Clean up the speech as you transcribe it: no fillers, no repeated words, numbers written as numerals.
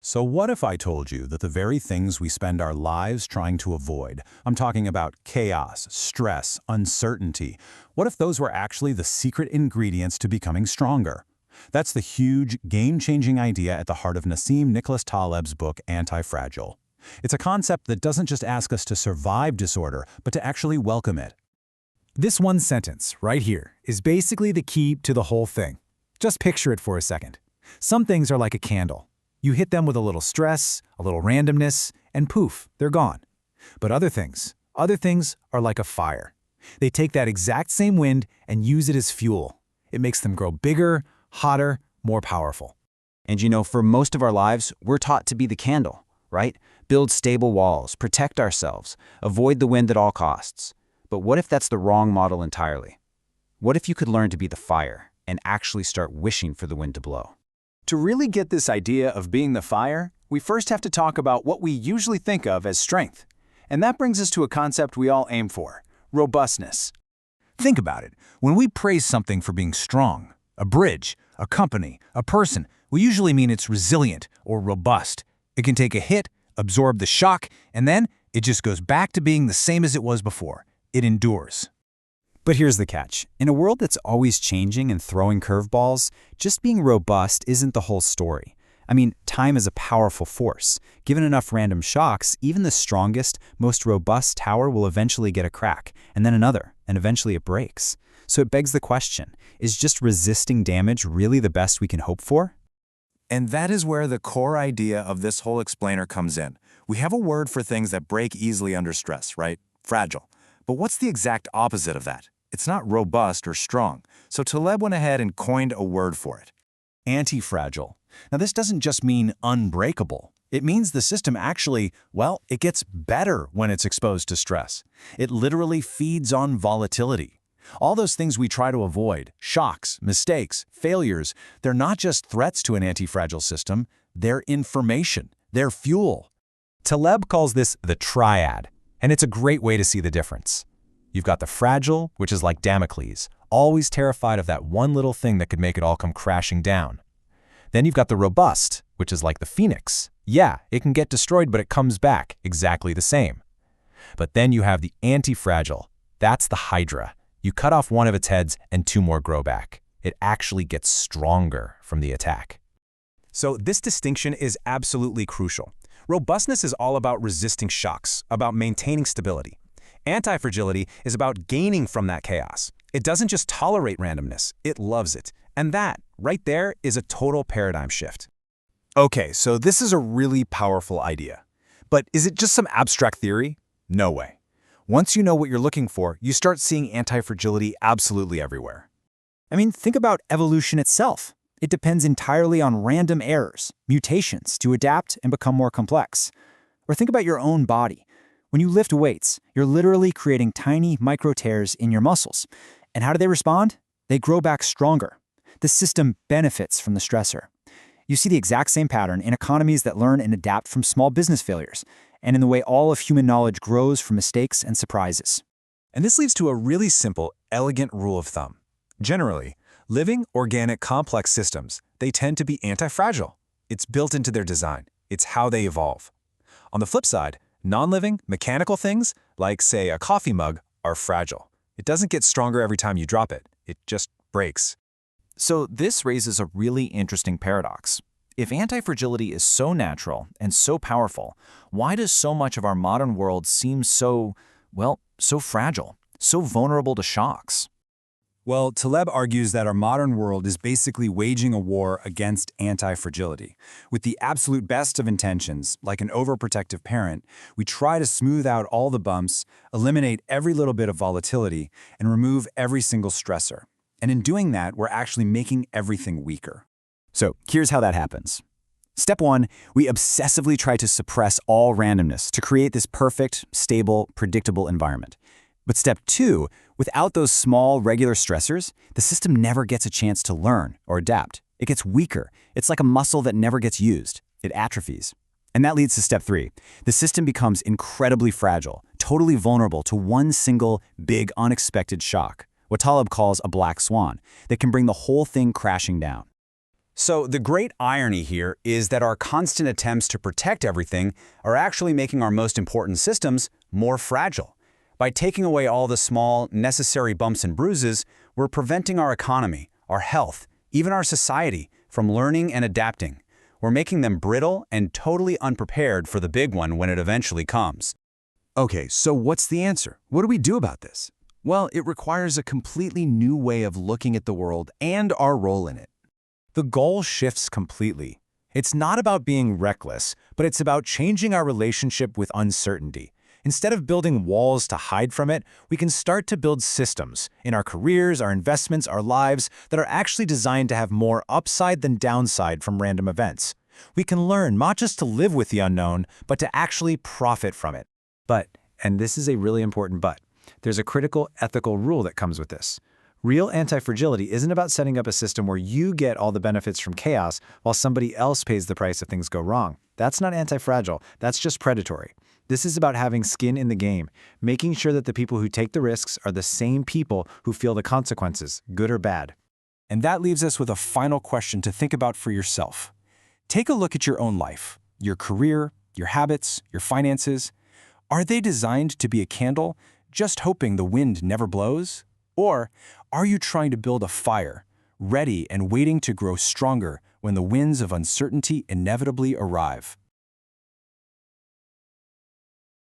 So what if I told you that the very things we spend our lives trying to avoid, I'm talking about chaos, stress, uncertainty, what if those were actually the secret ingredients to becoming stronger? That's the huge, game-changing idea at the heart of Nassim Nicholas Taleb's book Antifragile. It's a concept that doesn't just ask us to survive disorder, but to actually welcome it. This one sentence, right here, is basically the key to the whole thing. Just picture it for a second. Some things are like a candle. You hit them with a little stress, a little randomness, and poof, they're gone. But other things are like a fire. They take that exact same wind and use it as fuel. It makes them grow bigger, hotter, more powerful. And for most of our lives, we're taught to be the candle, right? Build stable walls, protect ourselves, avoid the wind at all costs. But what if that's the wrong model entirely? What if you could learn to be the fire and actually start wishing for the wind to blow? To really get this idea of being the fire, we first have to talk about what we usually think of as strength. And that brings us to a concept we all aim for: robustness. Think about it. When we praise something for being strong, a bridge, a company, a person, we usually mean it's resilient or robust. It can take a hit, absorb the shock, and then it just goes back to being the same as it was before. It endures. But here's the catch. In a world that's always changing and throwing curveballs, just being robust isn't the whole story. Time is a powerful force. Given enough random shocks, even the strongest, most robust tower will eventually get a crack, and then another, and eventually it breaks. So it begs the question, is just resisting damage really the best we can hope for? And that is where the core idea of this whole explainer comes in. We have a word for things that break easily under stress, right? Fragile. But what's the exact opposite of that? It's not robust or strong. So Taleb went ahead and coined a word for it. Antifragile. Now this doesn't just mean unbreakable. It means the system actually, it gets better when it's exposed to stress. It literally feeds on volatility. All those things we try to avoid, shocks, mistakes, failures, they're not just threats to an antifragile system, they're information, they're fuel. Taleb calls this the triad, and it's a great way to see the difference. You've got the fragile, which is like Damocles, always terrified of that one little thing that could make it all come crashing down. Then you've got the robust, which is like the phoenix. Yeah, it can get destroyed, but it comes back exactly the same. But then you have the antifragile. That's the hydra. You cut off one of its heads and two more grow back. It actually gets stronger from the attack. So this distinction is absolutely crucial. Robustness is all about resisting shocks, about maintaining stability. Antifragility is about gaining from that chaos. It doesn't just tolerate randomness, it loves it. And that, right there, is a total paradigm shift. Okay, so this is a really powerful idea. But is it just some abstract theory? No way. Once you know what you're looking for, you start seeing antifragility absolutely everywhere. Think about evolution itself. It depends entirely on random errors, mutations, to adapt and become more complex. Or think about your own body. When you lift weights, you're literally creating tiny micro tears in your muscles. And how do they respond? They grow back stronger. The system benefits from the stressor. You see the exact same pattern in economies that learn and adapt from small business failures, and in the way all of human knowledge grows from mistakes and surprises. And this leads to a really simple, elegant rule of thumb. Generally, living, organic, complex systems, they tend to be antifragile. It's built into their design. It's how they evolve. On the flip side, non-living, mechanical things, like, say, a coffee mug, are fragile. It doesn't get stronger every time you drop it. It just breaks. So this raises a really interesting paradox. If antifragility is so natural and so powerful, why does so much of our modern world seem so fragile, so vulnerable to shocks? Well, Taleb argues that our modern world is basically waging a war against antifragility. With the absolute best of intentions, like an overprotective parent, we try to smooth out all the bumps, eliminate every little bit of volatility, and remove every single stressor. And in doing that, we're actually making everything weaker. So here's how that happens. Step 1, we obsessively try to suppress all randomness to create this perfect, stable, predictable environment. But step 2, without those small, regular stressors, the system never gets a chance to learn or adapt. It gets weaker. It's like a muscle that never gets used. It atrophies. And that leads to step 3. The system becomes incredibly fragile, totally vulnerable to one single, big, unexpected shock, what Taleb calls a black swan, that can bring the whole thing crashing down. So the great irony here is that our constant attempts to protect everything are actually making our most important systems more fragile. By taking away all the small, necessary bumps and bruises, we're preventing our economy, our health, even our society from learning and adapting. We're making them brittle and totally unprepared for the big one when it eventually comes. Okay, so what's the answer? What do we do about this? Well, it requires a completely new way of looking at the world and our role in it. The goal shifts completely. It's not about being reckless, but it's about changing our relationship with uncertainty. Instead of building walls to hide from it, we can start to build systems in our careers, our investments, our lives that are actually designed to have more upside than downside from random events. We can learn not just to live with the unknown, but to actually profit from it. But, and this is a really important but, there's a critical ethical rule that comes with this. Real anti-fragility isn't about setting up a system where you get all the benefits from chaos while somebody else pays the price if things go wrong. That's not anti-fragile, that's just predatory. This is about having skin in the game, making sure that the people who take the risks are the same people who feel the consequences, good or bad. And that leaves us with a final question to think about for yourself. Take a look at your own life, your career, your habits, your finances. Are they designed to be a candle, just hoping the wind never blows? Or are you trying to build a fire, ready and waiting to grow stronger when the winds of uncertainty inevitably arrive?